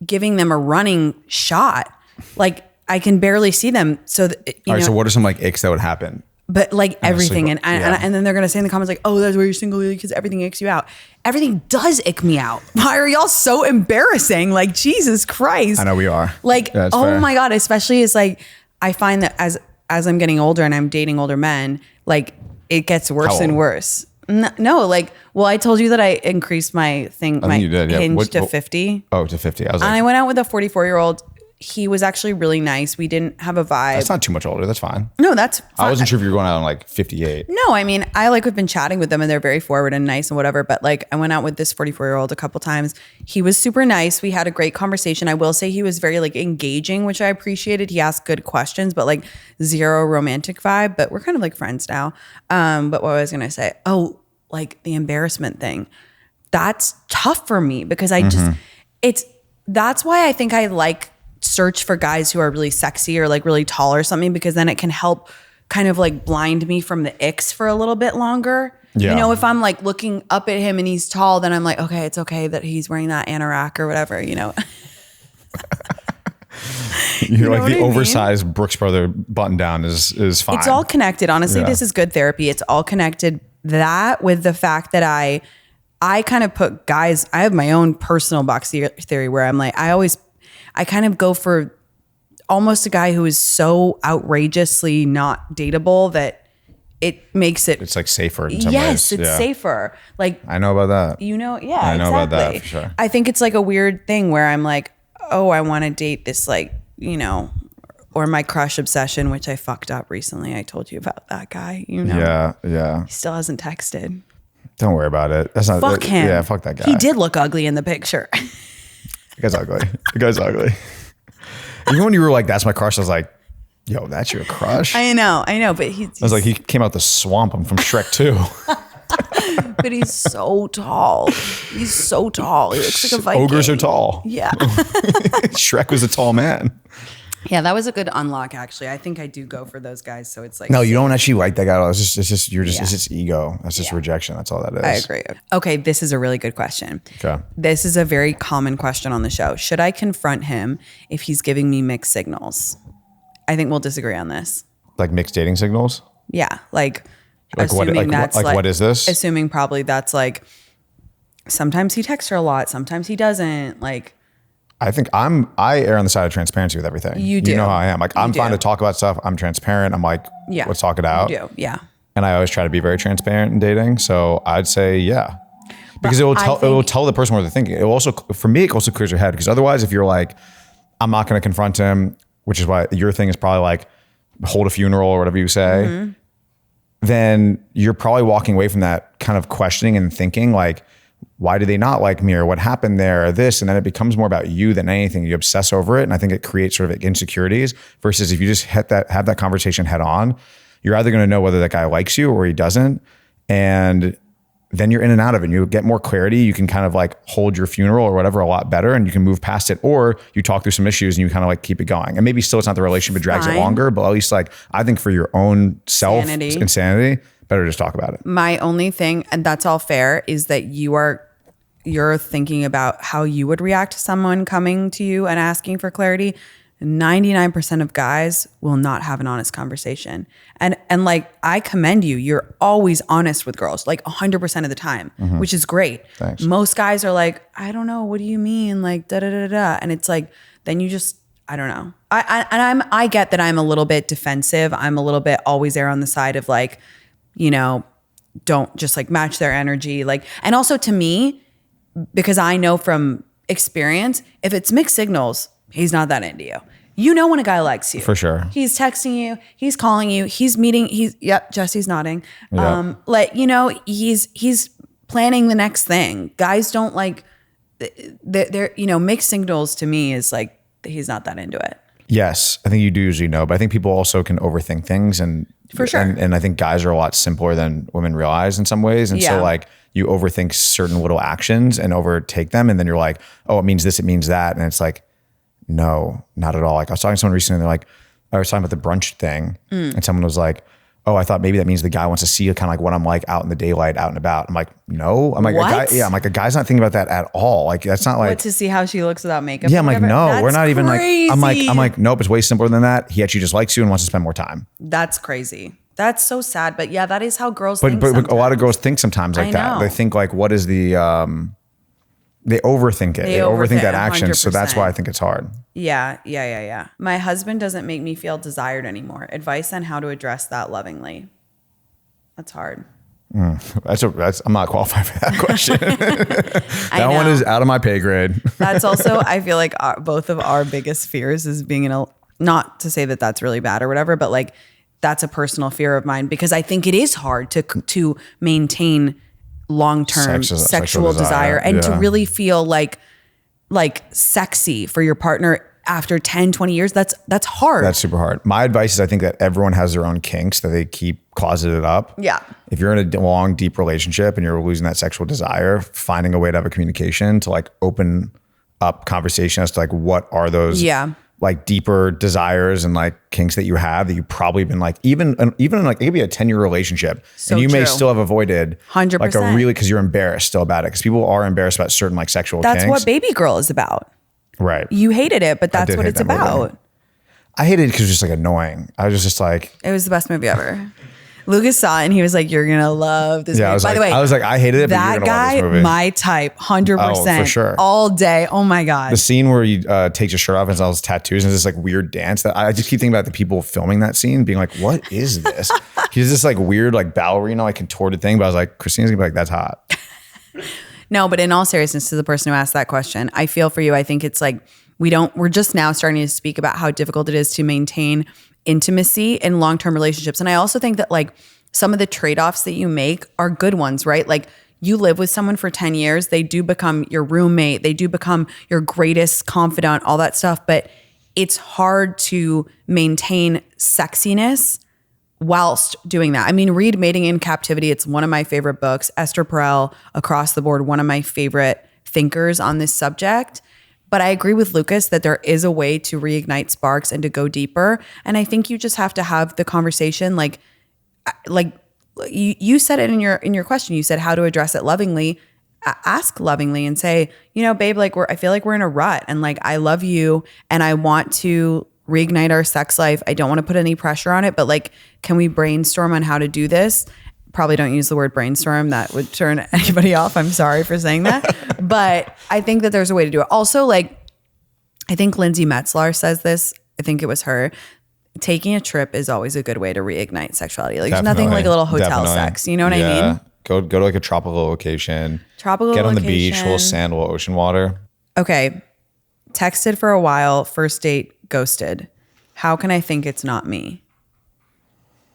giving them a running shot. Like I can barely see them. So, all right. So what are some like icks that would happen? But like everything. And then they're going to say in the comments like, oh, that's where you're single because everything icks you out. Everything does ick me out. Why are y'all so embarrassing? Like, Jesus Christ. I know we are. Like, yeah, oh fair. My God. Especially as like, I find that as I'm getting older and I'm dating older men, like it gets worse and worse. No, like, well, I told you that I increased my hinge to 50. Oh, to 50. And I went out with a 44-year-old. He was actually really nice. We didn't have a vibe. That's not too much older. That's fine. No, that's fine. I wasn't sure if you were going out on like 58. No, I mean, I like have been chatting with them and they're very forward and nice and whatever. But like I went out with this 44-year-old a couple times. He was super nice. We had a great conversation. I will say he was very like engaging, which I appreciated. He asked good questions, but like zero romantic vibe. But we're kind of like friends now. But what I was going to say, like the embarrassment thing. That's tough for me because I just, that's why I think I like search for guys who are really sexy or like really tall or something, because then it can help kind of like blind me from the icks for a little bit longer. Yeah. You know, if I'm like looking up at him and he's tall, then I'm like, okay, it's okay that he's wearing that anorak or whatever, you know. You're like the oversized Brooks Brother button down is fine. It's all connected. Honestly, this is good therapy. It's all connected. That with the fact that I kind of put guys, I have my own personal box theory where I'm like, I kind of go for almost a guy who is so outrageously not dateable that it makes it. It's like safer in some ways. Yes, it's safer. Like I know about that. You know, yeah, I know exactly. about that for sure. I think it's like a weird thing where I'm like, oh, I want to date this, like, you know, or my crush obsession, which I fucked up recently. I told you about that guy, you know. Yeah. He still hasn't texted. Don't worry about it. That's not. Fuck him. Yeah, fuck that guy. He did look ugly in the picture. The guy's ugly. The guy's ugly. Even when you were like, "That's my crush," I was like, "Yo, that's your crush." I know, but I was like, he came out the swamp. I'm from Shrek 2. But he's so tall. He's so tall. He looks like a Viking. Ogres are tall. Yeah. Shrek was a tall man. Yeah, that was a good unlock, actually. I think I do go for those guys. So it's like, no, you don't actually like that guy. It's just it's just ego. That's just rejection. That's all that is. I agree. Okay, this is a really good question. Okay. This is a very common question on the show. Should I confront him if he's giving me mixed signals? I think we'll disagree on this. Like mixed dating signals? Yeah, like assuming what is this? Assuming probably that's like sometimes he texts her a lot, sometimes he doesn't. Like I think I err on the side of transparency with everything. You do. You know how I am. Like I'm fine to talk about stuff. I'm transparent. I'm like, let's talk it out. You do, yeah. And I always try to be very transparent in dating. So I'd say, yeah. Because it will tell the person what they're thinking. It will also, for me, it also clears your head. Because otherwise, if you're like, I'm not going to confront him, which is why your thing is probably like hold a funeral or whatever you say, then you're probably walking away from that kind of questioning and thinking like, why do they not like me, or what happened there, or this? And then it becomes more about you than anything. You obsess over it. And I think it creates sort of like insecurities versus if you just have that conversation head on, you're either going to know whether that guy likes you or he doesn't. And then you're in and out of it and you get more clarity. You can kind of like hold your funeral or whatever a lot better and you can move past it, or you talk through some issues and you kind of like keep it going. And maybe still it's not the relationship, it drags it longer, but at least like I think for your own self insanity, better just talk about it. My only thing, and that's all fair, is that you're thinking about how you would react to someone coming to you and asking for clarity. 99% of guys will not have an honest conversation. And like, I commend you. You're always honest with girls, like 100% of the time, which is great. Thanks. Most guys are like, I don't know. What do you mean? Like, da-da-da-da. And it's like, then you just, I don't know. I get that I'm a little bit defensive. I'm a little bit always there on the side of like, you know, don't just like match their energy. Like, and also to me, because I know from experience, if it's mixed signals, he's not that into you. You know when a guy likes you. For sure. He's texting you, he's calling you, he's meeting, Jesse's nodding. Yep. Like, you know, he's planning the next thing. Guys don't like, they're, you know, mixed signals to me is like, he's not that into it. Yes, I think you do usually know, but I think people also can overthink things, and for sure. And I think guys are a lot simpler than women realize in some ways. And so like you overthink certain little actions and overtake them. And then you're like, oh, it means this, it means that. And it's like, no, not at all. Like I was talking to someone recently and they're like, I was talking about the brunch thing. And someone was like, oh, I thought maybe that means the guy wants to see kind of like what I'm like out in the daylight, out and about. I'm like, no. I'm like, I'm like, a guy's not thinking about that at all. Like that's not like. What, to see how she looks without makeup? Yeah, I'm like, no, that's we're not even crazy. like, I'm like, nope, it's way simpler than that. He actually just likes you and wants to spend more time. That's crazy. That's so sad. But yeah, that is how girls think. But a lot of girls think sometimes like that. They think like, what is the, they overthink it. They overthink that action. 100%. So that's why I think it's hard. Yeah. My husband doesn't make me feel desired anymore. Advice on how to address that lovingly. That's hard. That's I'm not qualified for that question. That one is out of my pay grade. That's also, I feel like both of our biggest fears is being in a, not to say that that's really bad or whatever, but like that's a personal fear of mine because I think it is hard to maintain long-term sexual desire and to really feel like sexy for your partner after 10, 20 years. That's hard. That's super hard. My advice is I think that everyone has their own kinks that they keep closeted up. Yeah. If you're in a long, deep relationship and you're losing that sexual desire, finding a way to have a communication to like open up conversation as to like what are those like deeper desires and like kinks that you have that you've probably been like, even like it could be a 10-year relationship So and you may true. still have avoided 100%. like a really, cause you're embarrassed still about it. Cause people are embarrassed about certain like sexual That's kinks. what Baby Girl is about. Right. You hated it, but that's did what hate it's that movie. about. I hated it because it was just like annoying. I was just like, It was the best movie ever. Lucas saw it and he was like, "You're gonna love this movie." By the way, I was like, I hated it, but that you're gonna love guy, this movie. my type, 100%, Oh, for sure. all day. Oh my god, The scene where he takes his shirt off and has all his tattoos and this like weird dance that I just keep thinking about the people filming that scene being like, what is this? He's this like weird like ballerina like contorted thing, but I was like, Christina's gonna be like, that's hot. No, but in all seriousness, to the person who asked that question, I feel for you. I think it's like we're just now starting to speak about how difficult it is to maintain intimacy in long-term relationships. And I also think that like some of the trade-offs that you make are good ones, right? Like you live with someone for 10 years, they do become your roommate, they do become your greatest confidant, all that stuff. But it's hard to maintain sexiness whilst doing that. I mean, read Mating in Captivity. It's one of my favorite books. Esther Perel, across the board, one of my favorite thinkers on this subject. But I agree with Lucas that there is a way to reignite sparks and to go deeper. And I think you just have to have the conversation like you said it in your question. You said how to address it lovingly. Ask lovingly and say, you know, babe, like I feel like we're in a rut and like I love you and I want to reignite our sex life. I don't want to put any pressure on it, but like, can we brainstorm on how to do this? Probably don't use the word brainstorm. That would turn anybody off. I'm sorry for saying that. But I think that there's a way to do it. Also, like, I think Lindsay Metzlar says this. I think it was her. Taking a trip is always a good way to reignite sexuality. Like there's nothing like a little hotel sex. You know what I mean? Go to like a tropical location. Get on the beach, a little sand, a little ocean water. Okay. Texted for a while, first date, ghosted. How can I think it's not me?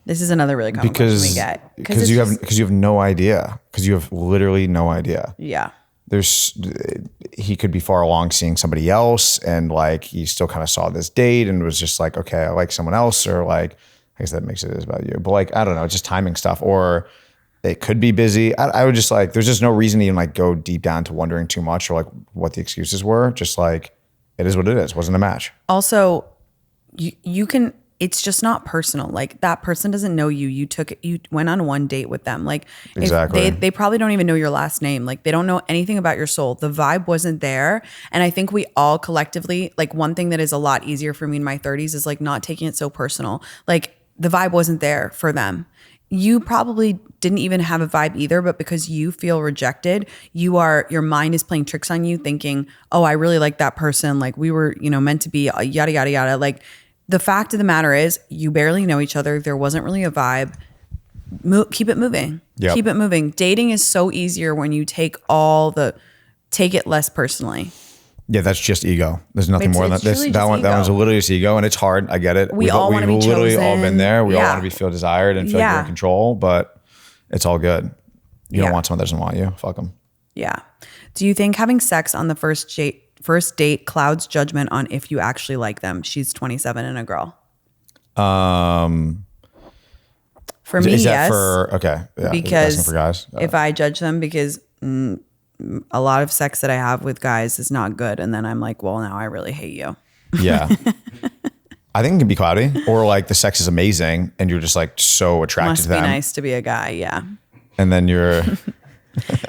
This is another really common question we get. Because you have no idea. Because you have literally no idea. Yeah. He could be far along seeing somebody else and like he still kind of saw this date and was just like, okay, I like someone else, or like, I guess that makes it about you. But like, I don't know, just timing stuff, or it could be busy. I would just like, there's just no reason to even like go deep down to wondering too much or like what the excuses were. Just like, it is what it is. Wasn't a match. Also, you can, it's just not personal. Like that person doesn't know you. You went on one date with them. Like exactly. They probably don't even know your last name. Like they don't know anything about your soul. The vibe wasn't there. And I think we all collectively, like one thing that is a lot easier for me in my 30s is like not taking it so personal. Like the vibe wasn't there for them. You probably didn't even have a vibe either, but because you feel rejected, your mind is playing tricks on you thinking, oh, I really like that person. Like we were, meant to be yada, yada, yada. Like the fact of the matter is you barely know each other. There wasn't really a vibe. Keep it moving. Yep. Keep it moving. Dating is so easier when you take it less personally. Yeah, that's just ego. There's nothing more than that. That one's literally just ego, and it's hard. I get it. We've literally all been there. We all want to feel desired and feel like we're in control, but it's all good. You don't want someone that doesn't want you. Fuck them. Yeah. Do you think having sex on the first date clouds judgment on if you actually like them? She's 27 and a girl. For me, is that yes. Okay. Yeah, because for guys. If I judge them because a lot of sex that I have with guys is not good, and then I'm like, well, now I really hate you. Yeah. I think it can be cloudy, or like the sex is amazing and you're just like so attracted to them. Must be nice to be a guy. Yeah. And then you're...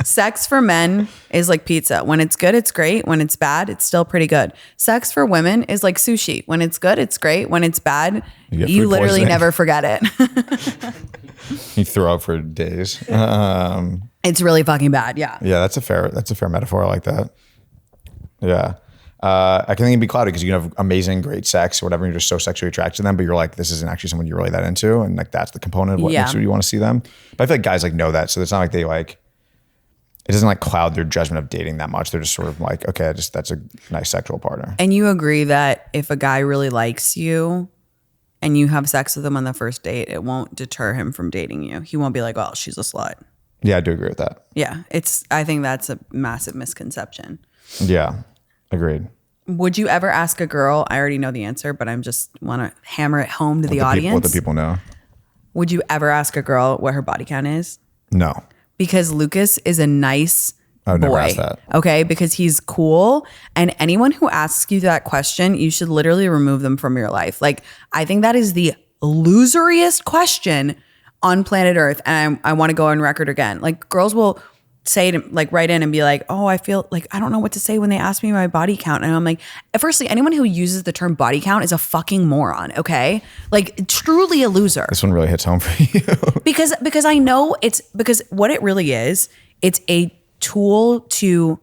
Sex for men is like pizza. When it's good, it's great. When it's bad, it's still pretty good. Sex for women is like sushi. When it's good, it's great. When it's bad, you literally never forget it. You throw up for days. It's really fucking bad. Yeah. Yeah, that's a fair metaphor. I like that. Yeah. I can think it'd be cloudy because you can have amazing, great sex or whatever. And you're just so sexually attracted to them, but you're like, this isn't actually someone you're really that into. And like, that's the component of what makes you want to see them. But I feel like guys like know that. So it's not like they like, it doesn't like cloud their judgment of dating that much. They're just sort of like, okay, that's a nice sexual partner. And you agree that if a guy really likes you and you have sex with him on the first date, it won't deter him from dating you. He won't be like, oh, she's a slut. Yeah, I do agree with that. Yeah. I think that's a massive misconception. Yeah. Agreed. Would you ever ask a girl, I already know the answer, but I'm just want to hammer it home to the audience. What the people know. Would you ever ask a girl what her body count is? No. Because Lucas is a nice I've never asked that. Okay, because he's cool. And anyone who asks you that question, you should literally remove them from your life. Like, I think that is the loseriest question on planet Earth. And I want to go on record again. Like, girls will say to, like, write in and be like, oh, I feel like I don't know what to say when they ask me my body count. And I'm like, firstly, anyone who uses the term body count is a fucking moron. Okay, like, truly a loser. This one really hits home for you. because I know it's because what it really is, it's a tool to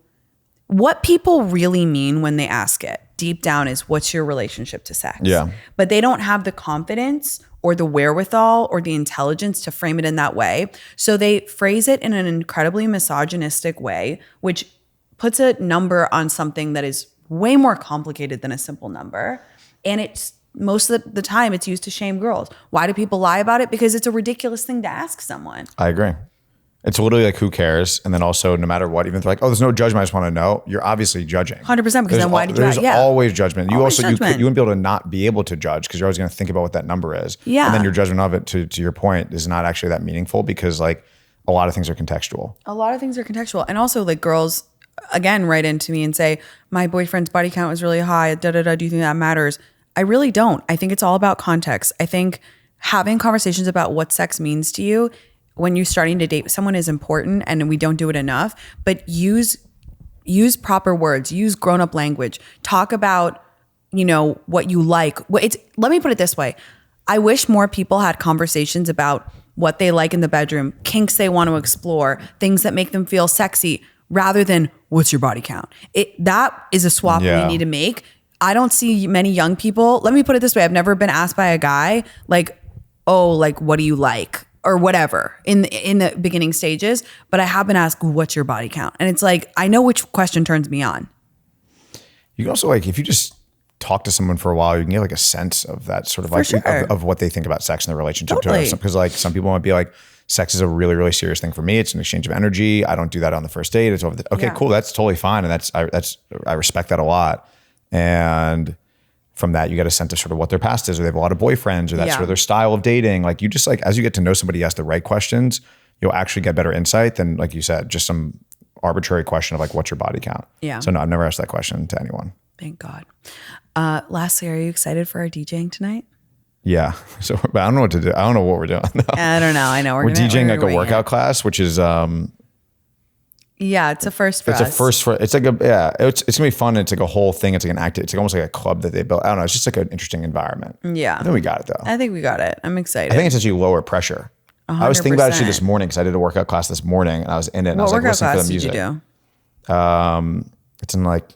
what people really mean when they ask it deep down is, what's your relationship to sex? Yeah. But they don't have the confidence or the wherewithal or the intelligence to frame it in that way. So they phrase it in an incredibly misogynistic way, which puts a number on something that is way more complicated than a simple number. And it's most of the time it's used to shame girls. Why do people lie about it? Because it's a ridiculous thing to ask someone. I agree. It's literally like, who cares? And then also, no matter what, even if they're like, oh, there's no judgment, I just want to know, you're obviously judging. 100%, because then why did you There's always judgment. You Always also, judgment. you wouldn't be able to not be able to judge because you're always going to think about what that number is. Yeah. And then your judgment of it, to your point, is not actually that meaningful because like a lot of things are contextual. A lot of things are contextual. And also, like, girls, again, write into me and say, my boyfriend's body count was really high, do you think that matters? I really don't. I think it's all about context. I think having conversations about what sex means to you when you're starting to date someone is important, and we don't do it enough. But use proper words, use grown-up language. Talk about, what you like. Let me put it this way. I wish more people had conversations about what they like in the bedroom, kinks they want to explore, things that make them feel sexy, rather than what's your body count. That is a swap we need to make. I don't see many young people. Let me put it this way. I've never been asked by a guy like, oh, like, what do you like? Or whatever in the beginning stages, but I have been asked, what's your body count? And it's like, I know which question turns me on. You can also, like, if you just talk to someone for a while, you can get like a sense of that sort of like of what they think about sex and their relationship to it. Because like some people might be like, sex is a really, really serious thing for me. It's an exchange of energy. I don't do that on the first date. It's over okay, cool. That's totally fine. And I respect that a lot. And from that, you get a sense of sort of what their past is, or they have a lot of boyfriends, or that's sort of their style of dating. Like, you just, like, as you get to know somebody, ask the right questions, you'll actually get better insight than, like you said, just some arbitrary question of like, what's your body count? Yeah. So no, I've never asked that question to anyone. Thank God. Lastly, are you excited for our DJing tonight? Yeah. So, but I don't know what to do. I don't know what we're doing. I don't know. I know we're DJing like a workout class, which is yeah, it's a first for us. It's a first for, it's like it's gonna be fun. It's like a whole thing. It's like it's like almost like a club that they built. I don't know. It's just like an interesting environment. Yeah. I think we got it though. I think we got it. I'm excited. I think it's actually lower pressure. 100%. I was thinking about it actually this morning because I did a workout class this morning and I was in it and I was like listening to the music. What workout class did you do? It's in like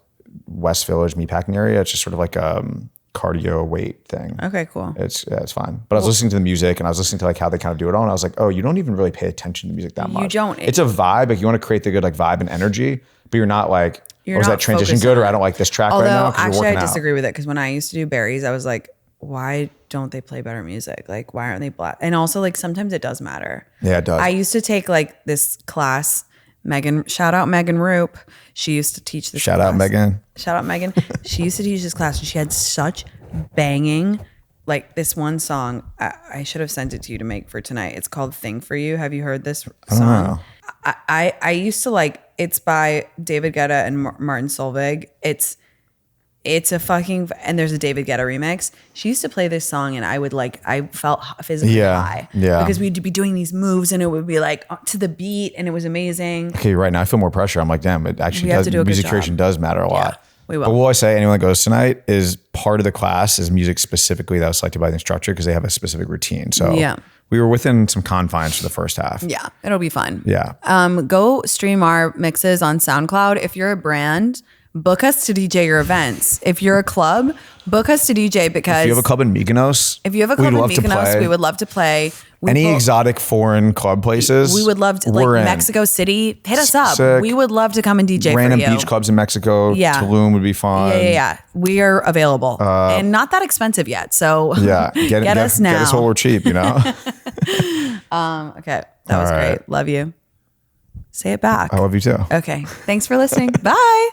West Village meatpacking area. It's just sort of like cardio weight thing. Okay, cool. It's fine. But I was listening to the music and I was listening to like how they kind of do it all. And I was like, oh, you don't even really pay attention to music that much. You don't. It's a vibe. Like, you want to create the good like vibe and energy, but you're not like, was that transition focused good? Or I don't like this track right now. Actually, I disagree with it because when I used to do berries, I was like, why don't they play better music? Like, why aren't they black? And also, like, sometimes it does matter. Yeah, it does. I used to take like this class. Shout out Megan Roop. She used to teach this class. Shout out Megan. She used to teach this class and she had such banging, like this one song. I should have sent it to you to make for tonight. It's called Thing for You. Have you heard this song? I used to like, it's by David Guetta and Martin Solveig. It's a fucking, and there's a David Guetta remix. She used to play this song and I felt physically high. Yeah. Because we'd be doing these moves and it would be like to the beat and it was amazing. Okay, right now I feel more pressure. I'm like, damn, it actually does, music creation does matter a lot. We will. But what I say, anyone that goes tonight is part of the class is music specifically that was selected by the instructor because they have a specific routine. So we were within some confines for the first half. Yeah, it'll be fun. Yeah. Go stream our mixes on SoundCloud. If you're a brand, book us to DJ your events. If you're a club, book us to DJ because... If you have a club in Mykonos, we would love to play. Any exotic foreign club places, we would love to, like Mexico City, hit us up. Sick. We would love to come and DJ Random for you. Beach clubs in Mexico, Tulum would be fun. Yeah. We are available and not that expensive yet. So get us now. Get us while we're cheap, you know? Okay. That was great. Love you. Say it back. I love you too. Okay. Thanks for listening. Bye.